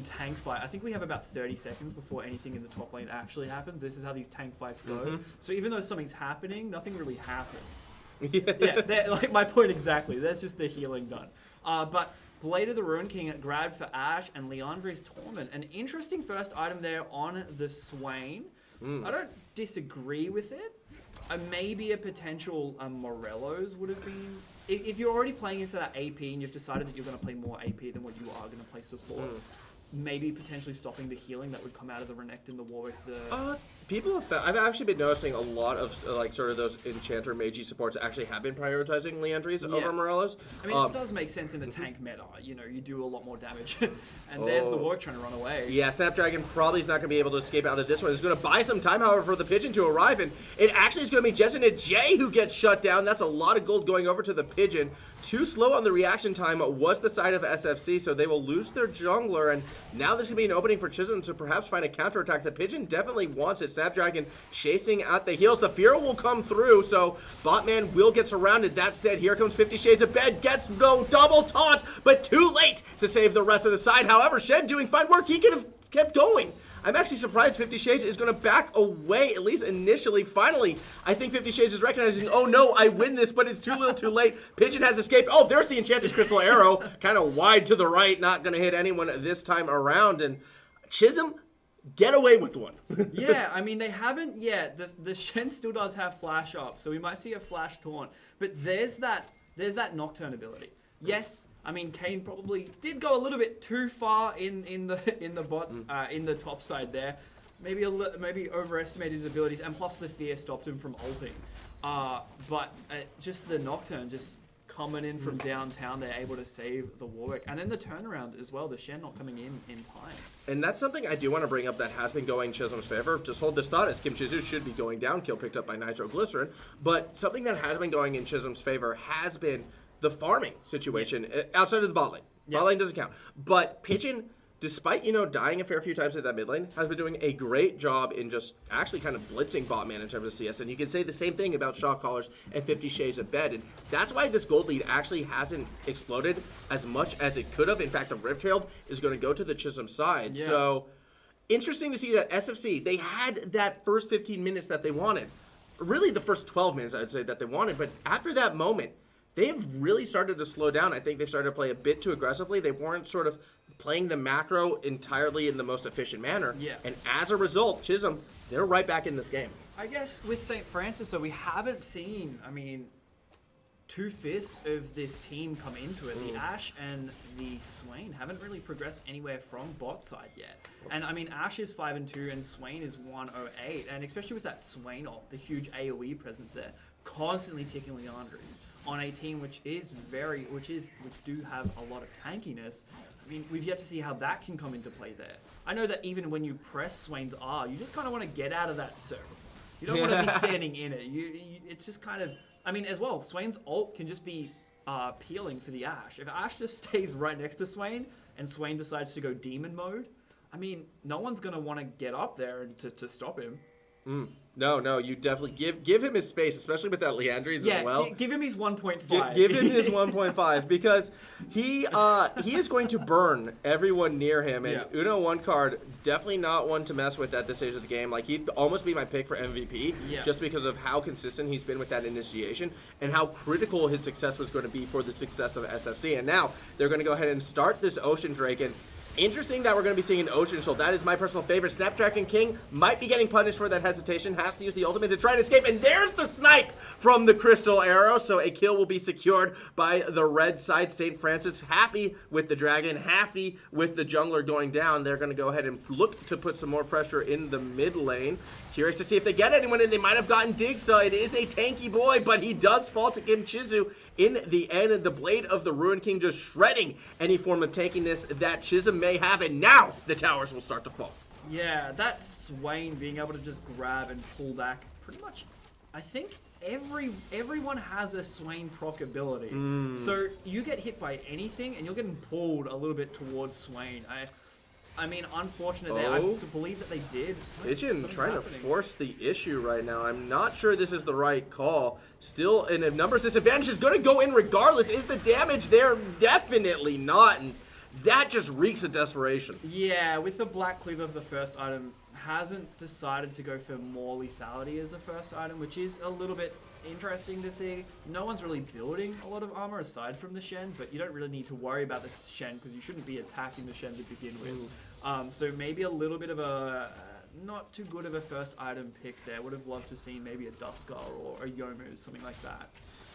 A: tank fight. I think we have about 30 seconds before anything in the top lane actually happens. This is how these tank fights go. So even though something's happening, nothing really happens. Yeah, like my point exactly. That's just the healing done. But Blade of the Ruin King grabbed for Ashe and Leandre's Torment. An interesting first item there on the Swain. I don't disagree with it. Maybe a potential Morello's would have been... If you're already playing into that AP and you've decided that you're going to play more AP than what you are going to play support, maybe potentially stopping the healing that would come out of the Renekton, the Warwick, the...
B: I've actually been noticing a lot of sort of those Enchanter Magi supports actually have been prioritizing Leandre's over Morello's.
A: I mean, it does make sense in the tank meta. You know, you do a lot more damage. And there's the Warwick trying to run away.
B: Yeah, Snapdragon probably is not going to be able to escape out of this one. It's going to buy some time, however, for the Pigeon to arrive. And it actually is going to be Jess and Jay who gets shut down. That's a lot of gold going over to the Pigeon. Too slow on the reaction time was the side of SFC, so they will lose their jungler. And now there's going to be an opening for Chisholm to perhaps find a counterattack. The Pigeon definitely wants it. Snapdragon chasing at the heels. The Fear will come through, so Botman will get surrounded. That said, here comes 50 Shades of Bed. Gets no double taunt, but too late to save the rest of the side. However, Shen doing fine work. He could have kept going. I'm actually surprised 50 Shades is going to back away, at least initially. Finally, I think 50 Shades is recognizing, oh no, I win this, but it's too little too late. Pigeon has escaped. Oh, there's the Enchantress Crystal Arrow. Kind of wide to the right, not going to hit anyone this time around. And Chisholm, get away with one.
A: Yeah, I mean, they haven't yet. The Shen still does have flash up, so we might see a flash taunt. But there's that Nocturne ability. Yes, I mean, Kane probably did go a little bit too far in the bots in the top side there. Maybe overestimated his abilities, and plus the Fear stopped him from ulting. But just the Nocturne just coming in from downtown, they're able to save the Warwick. And then the turnaround as well, the Shen not coming in time.
B: And that's something I do want to bring up that has been going Chisholm's favor. Just hold this thought, as Kim Chizu should be going down, kill picked up by Nitroglycerin. But something that has been going in Chisholm's favor has been the farming situation outside of the bot lane. Bot lane doesn't count. But Pigeon, despite, dying a fair few times at that mid lane, has been doing a great job in just actually kind of blitzing Botman in terms of CS. And you can say the same thing about Shock Callers and 50 Shades of Bed. And that's why this gold lead actually hasn't exploded as much as it could have. In fact, the Rift Herald is going to go to the Chisholm side. Yeah. So, interesting to see that SFC, they had that first 15 minutes that they wanted. Really, the first 12 minutes, I would say, that they wanted. But after that moment, they have really started to slow down. I think they've started to play a bit too aggressively. They weren't sort of playing the macro entirely in the most efficient manner. Yeah. And as a result, Chisholm, they're right back in this game.
A: I guess with St. Francis, so we haven't seen, 2/5 of this team come into it. The Ashe and the Swain haven't really progressed anywhere from bot side yet. And Ashe is 5-2 and Swain is 108. And especially with that Swain ult, the huge AoE presence there, constantly ticking Leandre's on a team which do have a lot of tankiness. We've yet to see how that can come into play there. I know that even when you press Swain's R, you just kind of want to get out of that circle. You don't want to be standing in it. It's just kind of, as well, Swain's ult can just be peeling for the Ashe. If Ashe just stays right next to Swain and Swain decides to go demon mode, no one's going to want to get up there and to stop him.
B: No, you definitely give him his space, especially with that Leandre's as well.
A: Give him his 1.5.
B: Give him his 1.5 because he is going to burn everyone near him. And Uno 1 card, definitely not one to mess with at this stage of the game. Like, he'd almost be my pick for MVP just because of how consistent he's been with that initiation and how critical his success was going to be for the success of SFC. And now they're going to go ahead and start this Ocean Drake. And interesting that we're going to be seeing an Ocean Soul. That is my personal favorite. Snapdragon King might be getting punished for that hesitation. Has to use the ultimate to try and escape. And there's the snipe from the Crystal Arrow. So a kill will be secured by the red side. St. Francis happy with the Dragon. Happy with the jungler going down. They're going to go ahead and look to put some more pressure in the mid lane. Curious to see if they get anyone in. They might have gotten Digsta. It is a tanky boy, but he does fall to Kim Chizu in the end. The Blade of the Ruin King just shredding any form of tankiness that Chisholm may have. And now the towers will start to fall.
A: Yeah, that Swain being able to just grab and pull back pretty much. I think everyone has a Swain proc ability. So you get hit by anything and you're getting pulled a little bit towards Swain. I mean, unfortunate there. I believe that they did.
B: Pigeon
A: Something's
B: trying
A: happening.
B: to force the issue right now. I'm not sure this is the right call. Still, in a numbers disadvantage is going to go in regardless. Is the damage there? Definitely not. And that just reeks of desperation.
A: Yeah, with the Black Cleaver of the first item, hasn't decided to go for more lethality as the first item, which is a little bit interesting to see. No one's really building a lot of armor aside from the Shen, but you don't really need to worry about the Shen because you shouldn't be attacking the Shen to begin with. So maybe a little bit of a not too good of a first item pick there. Would have loved to see maybe a Duskar or a Yomu, something like that.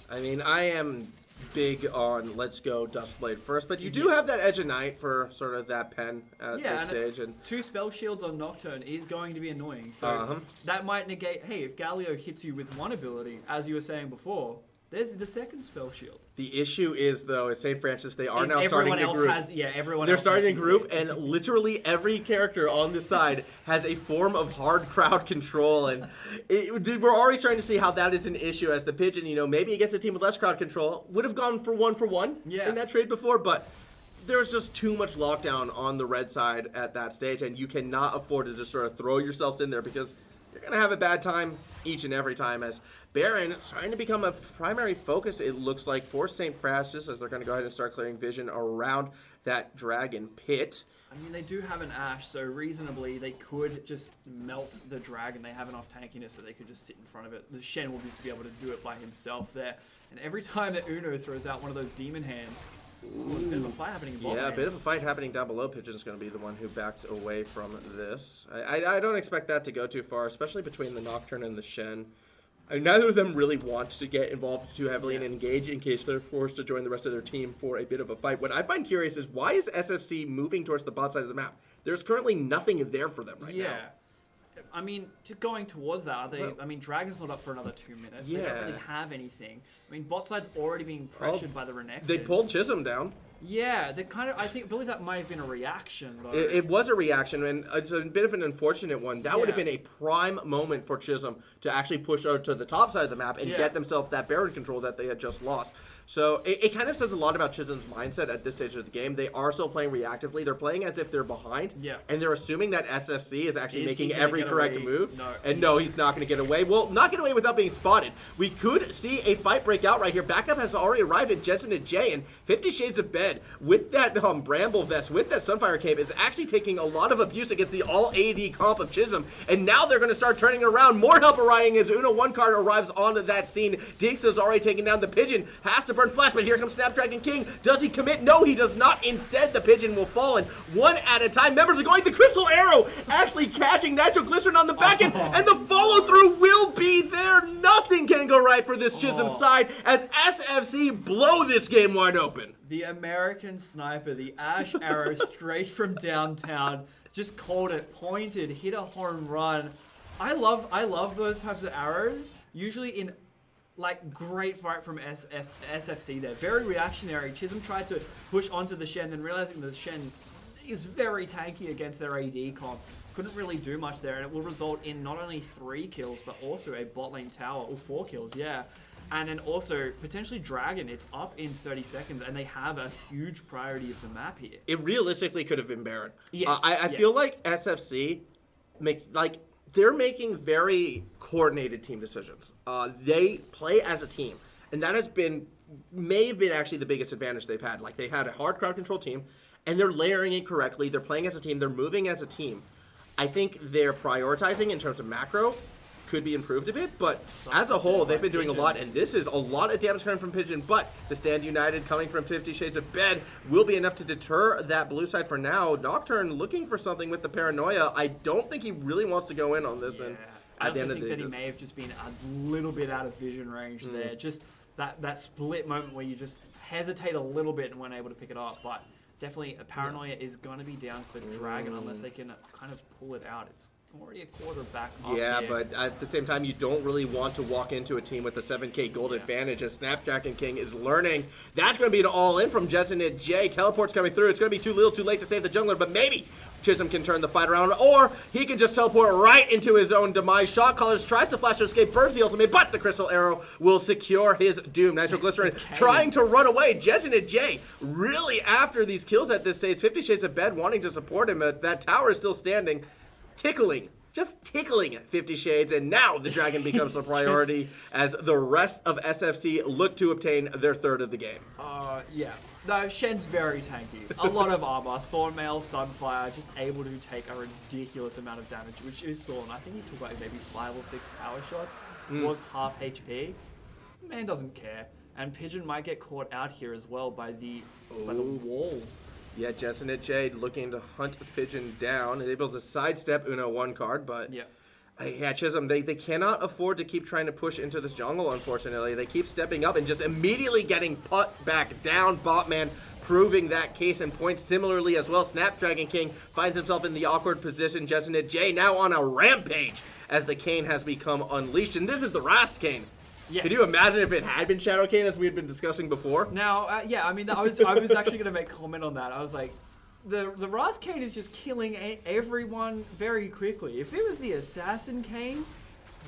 B: I mean, I am big on let's go Duskblade first, but you do have that Edge of Night for sort of that pen at this stage. And
A: 2 spell shields on Nocturne is going to be annoying, so that might negate, hey, if Galio hits you with one ability, as you were saying before, there's the second spell shield.
B: The issue is, though, is St. Francis, they are now starting to group.
A: Everyone
B: They're
A: else
B: starting
A: has
B: to group, and literally every character on the side has a form of hard crowd control, and we're already starting to see how that is an issue as the Pigeon, maybe against a team with less crowd control, would have gone for one in that trade before, but there's just too much lockdown on the red side at that stage, and you cannot afford to just sort of throw yourselves in there because you're going to have a bad time each and every time as Baron is starting to become a primary focus, it looks like, for St. Francis as they're going to go ahead and start clearing vision around that dragon pit.
A: I mean, they do have an Ashe, so reasonably they could just melt the dragon. They have enough tankiness that they could just sit in front of it. The Shen will just be able to do it by himself there. And every time that Uno throws out one of those demon hands, a bit of a fight happening in bottom
B: Yeah,
A: lane.
B: a bit of a fight happening down below. Pigeon's going to be the one who backs away from this. I don't expect that to go too far, especially between the Nocturne and the Shen. Neither of them really want to get involved too heavily and engage in case they're forced to join the rest of their team for a bit of a fight. What I find curious is why is SFC moving towards the bot side of the map? There's currently nothing there for them right now.
A: Yeah. I mean, just going towards that, I mean, Dragon's not up for another 2 minutes. They don't really have anything. I mean, bot side's already being pressured by the Renekton.
B: They pulled Chisholm down.
A: Yeah, they kind of. I believe that might have been a reaction, though.
B: It was a reaction, and it's a bit of an unfortunate one. That would have been a prime moment for Chisholm to actually push out to the top side of the map and get themselves that Baron control that they had just lost. So it kind of says a lot about Chisholm's mindset at this stage of the game. They are still playing reactively. They're playing as if they're behind, and they're assuming that SFC is actually making every correct move.
A: No.
B: And no, he's not going to get away. Well, not get away without being spotted. We could see a fight break out right here. Backup has already arrived at Jensen and Jay, and 50 Shades of Bed with that Bramble Vest, with that Sunfire Cape, is actually taking a lot of abuse against the all-AD comp of Chisholm, and now they're going to start turning it around. More help arriving as Uno 1 card arrives onto that scene. Dinks is already taken down. The Pigeon has to burn flash, but here comes Snapdragon King. Does he commit? No, he does not. Instead, the Pigeon will fall, and one at a time. Members are going. The Crystal Arrow actually catching Nitro Glycerin on the back end, and the follow-through will be there. Nothing can go right for this Chisholm side as SFC blow this game wide open.
A: The American sniper, the Ashe arrow straight from downtown, just called it, pointed, hit a home run. I love those types of arrows. Usually in like great fight from SFC there. Very reactionary. Chisholm tried to push onto the Shen, then realizing the Shen is very tanky against their AD comp. Couldn't really do much there, and it will result in not only 3 kills, but also a bot lane tower, or 4 kills, And then also, potentially Dragon, it's up in 30 seconds, and they have a huge priority of the map here.
B: It realistically could have been Baron.
A: Yes.
B: I feel like SFC, they're making very coordinated team decisions. They play as a team, and that may have been actually the biggest advantage they've had. Like, they had a hard crowd control team, and they're layering it correctly. They're playing as a team. They're moving as a team. I think they're prioritizing in terms of macro could be improved a bit, but as a whole, they've been doing a lot, and this is a lot of damage coming from Pigeon, but the Stand United coming from 50 Shades of Bed will be enough to deter that blue side for now. Nocturne looking for something with the Paranoia. I don't think he really wants to go in on this, and at the end of the day,
A: I think that he may have just been a little bit out of vision range there. Just that split moment where you just hesitate a little bit and weren't able to pick it up, but definitely a Paranoia is going to be down for Dragon unless they can kind of pull it out. already a quarter back up
B: Yeah,
A: here.
B: but at the same time, you don't really want to walk into a team with a 7K gold advantage as Snapdragon King is learning. That's going to be an all-in from Jessenit J. Teleport's coming through. It's going to be too little too late to save the jungler, but maybe Chisholm can turn the fight around, or he can just teleport right into his own demise. Shot Callers tries to flash to escape, burns the ultimate, but the Crystal Arrow will secure his doom. Nitroglycerin trying to run away. Jessenit J really after these kills at this stage. 50 Shades of Bed wanting to support him. That tower is still standing. Just tickling 50 Shades, and now the dragon becomes the priority as the rest of SFC look to obtain their third of the game.
A: Yeah. No, Shen's very tanky. A lot of armor. Thornmail, Sunfire, just able to take a ridiculous amount of damage, which is Sawn. I think he took like maybe 5 or 6 tower shots. Was half HP. Man doesn't care. And Pigeon might get caught out here as well by the wall.
B: Yeah, Jessenit J looking to hunt the Pigeon down. Able to sidestep Uno 1 card, but yeah, Chisholm, they cannot afford to keep trying to push into this jungle, unfortunately. They keep stepping up and just immediately getting put back down. Botman proving that case in point. Similarly as well, Snapdragon King finds himself in the awkward position. Jessenit J now on a rampage as the Kane has become unleashed. And this is the Rast Kane.
A: Yes.
B: Could you imagine if it had been Shadow Kane, as we had been discussing before?
A: Now, yeah, I mean, I was actually going to make comment on that. I was like, the Ras Kane is just killing everyone very quickly. If it was the Assassin Kane,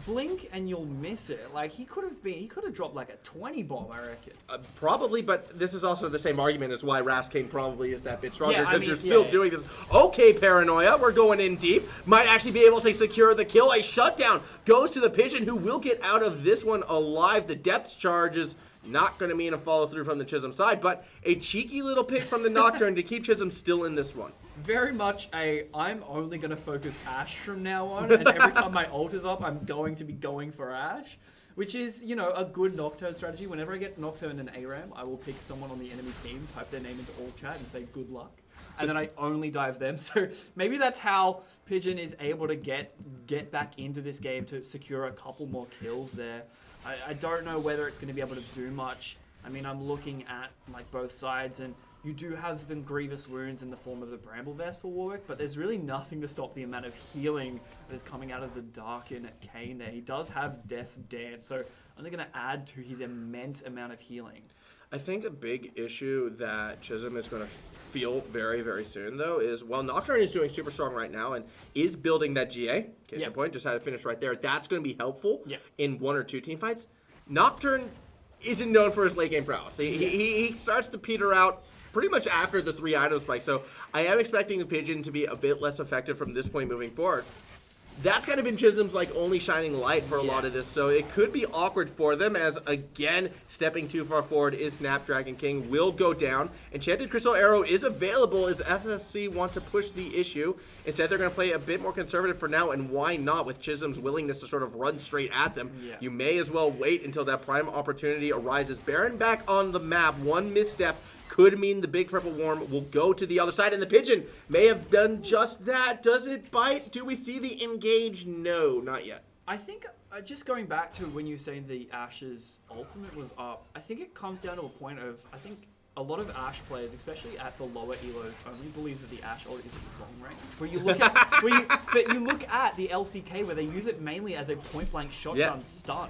A: blink and you'll miss it. Like, he could have dropped like a 20 bomb, I reckon.
B: Probably, but this is also the same argument as why Rast Kane probably is that bit stronger,
A: Yeah,
B: because
A: I mean,
B: you're still doing this. Okay, Paranoia, we're going in deep. Might actually be able to secure the kill. A shutdown goes to the Pigeon, who will get out of this one alive. The depth charge is not going to mean a follow-through from the Chisholm side, but a cheeky little pick from the Nocturne to keep Chisholm still in this one.
A: Very much I'm only going to focus Ashe from now on, and every time my ult is up, I'm going to be going for Ashe, which is, you know, a good Nocturne strategy. Whenever I get Nocturne and ARAM, I will pick someone on the enemy team, type their name into all chat, and say good luck. And then I only dive them. So maybe that's how Pigeon is able to get back into this game to secure a couple more kills there. I don't know whether it's going to be able to do much. I mean, I'm looking at like both sides, and you do have some grievous wounds in the form of the Bramble Vest for Warwick, but there's really nothing to stop the amount of healing that is coming out of the Darken Kane there. He does have Death's Dance, so only going to add to his immense amount of healing.
B: I think a big issue that Chisholm is going to feel very, very soon, though, is while Nocturne is doing super strong right now and is building that GA, case in point, just had to finish right there, that's going to be helpful in 1 or 2 team fights. Nocturne isn't known for his late game prowess. He starts to peter out pretty much after the 3 item spike, so I am expecting the Pigeon to be a bit less effective from this point moving forward. That's kind of been Chisholm's like only shining light for a lot of this, so it could be awkward for them as, again, stepping too far forward is Snapdragon King, will go down. Enchanted Crystal Arrow is available as FSC want to push the issue. Instead, they're going to play a bit more conservative for now, and why not with Chisholm's willingness to sort of run straight at them. You may as well wait until that prime opportunity arises. Baron back on the map, one misstep could mean the big purple worm will go to the other side, and the Pigeon may have done just that. Does it bite? Do we see the engage? No, not yet.
A: I think, just going back to when you were saying the Ashe's ultimate was up, I think it comes down to a point of, I think a lot of Ashe players, especially at the lower elos, only believe that the Ashe ult is long range. Where you look at, but you look at the LCK where they use it mainly as a point blank shotgun stun,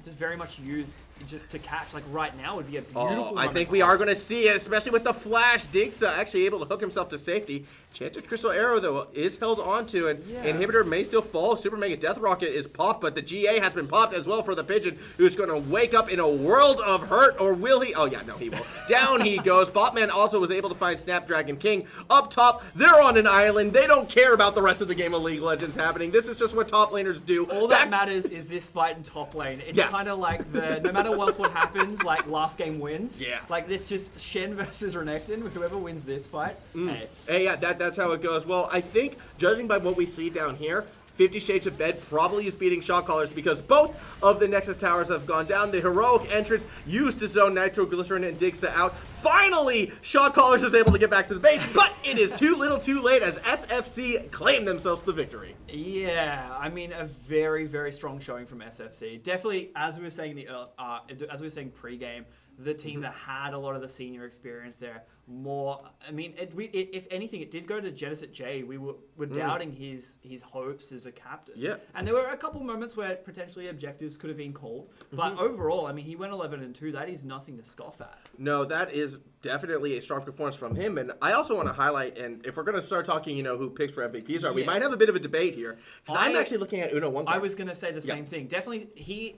A: just very much used just to catch. Like right now would be a beautiful.
B: I think we are going to see it, especially with the flash. Digsta actually able to hook himself to safety. Enchanted Crystal Arrow though is held onto, and Inhibitor may still fall. Super Mega Death Rocket is popped, but the GA has been popped as well for the Pigeon, who's going to wake up in a world of hurt, or will he? Oh yeah, no, he will. Down he goes. Botman also was able to find Snapdragon King up top. They're on an island. They don't care about the rest of the game of League of Legends happening. This is just what top laners do.
A: All that matters is this fight in top lane. It's kind of like the no matter what happens, like last game wins. Like this just Shen versus Renekton. Whoever wins this fight.
B: Hey, yeah, that's how it goes. Well, I think judging by what we see down here, 50 Shades of Bed probably is beating Shot Callers because both of the Nexus towers have gone down. The heroic entrance used to zone Nitroglycerin and Digsta out. Finally, Shot Callers is able to get back to the base, but it is too little too late as SFC claim themselves the victory.
A: Yeah, I mean, a very, very strong showing from SFC. Definitely, as we were saying pre-game, the team that had a lot of the senior experience there. If anything, it did go to Genesis J. We were doubting his hopes as a captain.
B: Yeah.
A: And there were a couple moments where potentially objectives could have been called. But overall, I mean, he went 11-2. That is nothing to scoff at.
B: No, that is definitely a strong performance from him. And I also want to highlight, and if we're going to start talking, who picks for MVPs are, we might have a bit of a debate here. Because I'm actually looking at Uno one card.
A: I was going to say the same thing. Definitely, he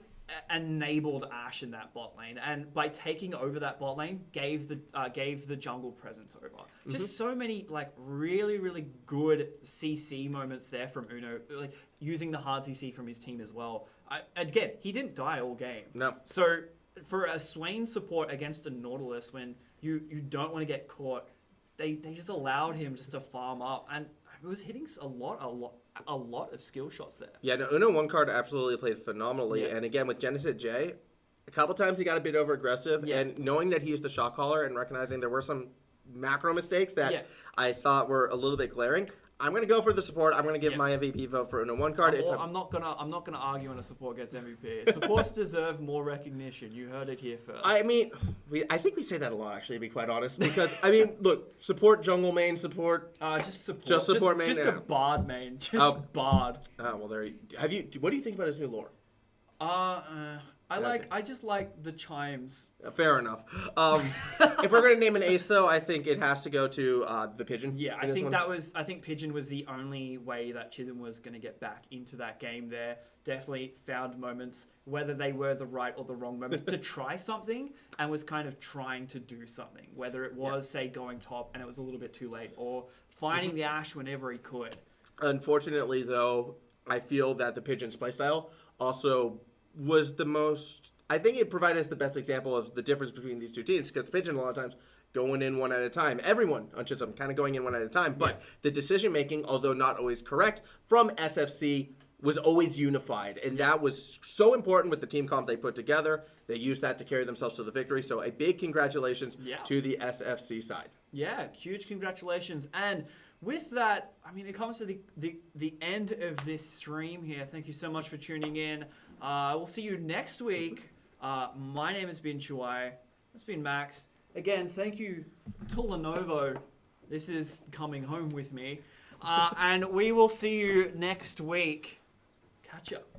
A: enabled Ash in that bot lane, and by taking over that bot lane, gave the jungle presence over. Just so many really, really good CC moments there from Uno, using the hard CC from his team as well. Again, he didn't die all game.
B: No.
A: So for a Swain support against a Nautilus, when you don't want to get caught, they just allowed him just to farm up, and it was hitting a lot of skill shots there.
B: Yeah, no, Uno one card absolutely played phenomenally, and again with Genesis J, a couple times he got a bit over aggressive, and knowing that he's the shot caller and recognizing there were some macro mistakes that I thought were a little bit glaring. I'm gonna go for the support. I'm gonna give my MVP vote for Uno one card.
A: I'm not gonna argue when a support gets MVP. Supports deserve more recognition. You heard it here first.
B: I mean, I think we say that a lot, actually, to be quite honest. Because I mean, look, support jungle main, support.
A: Just support main. Just a bard main. Bard.
B: Oh well, what do you think about his new lore?
A: I just like the chimes.
B: Fair enough. If we're gonna name an ace, though, I think it has to go to the Pigeon.
A: Yeah, I think Pigeon was the only way that Chisholm was gonna get back into that game. There definitely found moments, whether they were the right or the wrong moments, to try something, and was kind of trying to do something. Whether it was say going top and it was a little bit too late, or finding the Ash whenever he could.
B: Unfortunately, though, I feel that the Pigeon's playstyle also was the most. I think it provided us the best example of the difference between these two teams, because Pigeon a lot of times going in one at a time. Everyone on Chisholm kind of going in one at a time, but the decision making, although not always correct, from SFC was always unified, and that was so important with the team comp they put together. They used that to carry themselves to the victory. So a big congratulations to the SFC side. Yeah,
A: huge congratulations. And with that, I mean, it comes to the end of this stream here. Thank you so much for tuning in. We'll see you next week. My name has been Chuai. It's been Max. Again, thank you to Lenovo. This is coming home with me. And we will see you next week. Catch up.